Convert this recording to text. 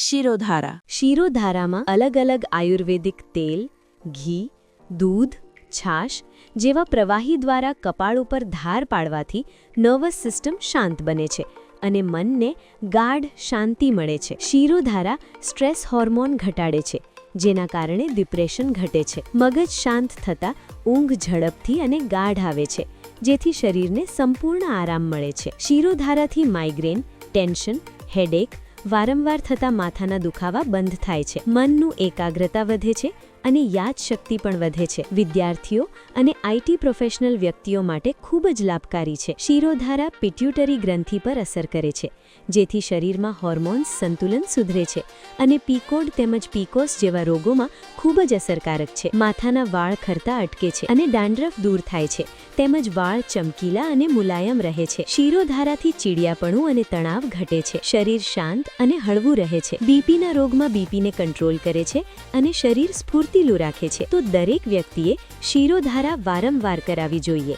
શિરોધારા. શિરોધારામાં અલગ અલગ આયુર્વેદિક તેલ, ઘી, દૂધ, છાશ જેવા પ્રવાહી દ્વારા કપાળ ઉપર ધાર પાડવાથી નર્વસ સિસ્ટમ શાંત બને છે અને મનને ગાઢ શાંતિ મળે છે. શિરોધારા સ્ટ્રેસ હોર્મોન ઘટાડે છે, જેના કારણે ડિપ્રેશન ઘટે છે. મગજ શાંત થતાં ઊંઘ ઝડપથી અને ગાઢ આવે છે, જેથી શરીરને સંપૂર્ણ આરામ મળે છે. શિરોધારાથી માઇગ્રેન, ટેન્શન, હેડેક, વારંવાર થતા માથાના દુખાવા બંધ થાય છે. મનનું એકાગ્રતા વધે છે અને યાદશક્તિ પણ વધે છે. વિદ્યાર્થીઓ અને આઈટી પ્રોફેશનલ વ્યક્તિઓ માટે ખૂબ જ લાભકારી છે. શિરોધારા પિટ્યુટરી ગ્રંથિ પર અસર કરે છે, જેથી શરીરમાં હોર્મોન્સ સંતુલન સુધરે છે અને પીકોડ તેમજ પીકોસ જેવા રોગોમાં ખૂબ જ અસરકારક છે. માથાના વાળ ખરતા અટકે છે અને દાંડ્રફ દૂર થાય છે, તેમજ વાળ ચમકીલા અને મુલાયમ રહે છે. શિરોધારાથી ચીડિયાપણું અને તણાવ ઘટે છે. શરીર શાંત અને હળવું રહે છે. બીપીના રોગમાં બીપીને કંટ્રોલ કરે છે અને શરીર સ્ફૂર્તિલું રાખે છે. તો દરેક વ્યક્તિએ શિરોધારા વારંવાર કરાવવી જોઈએ.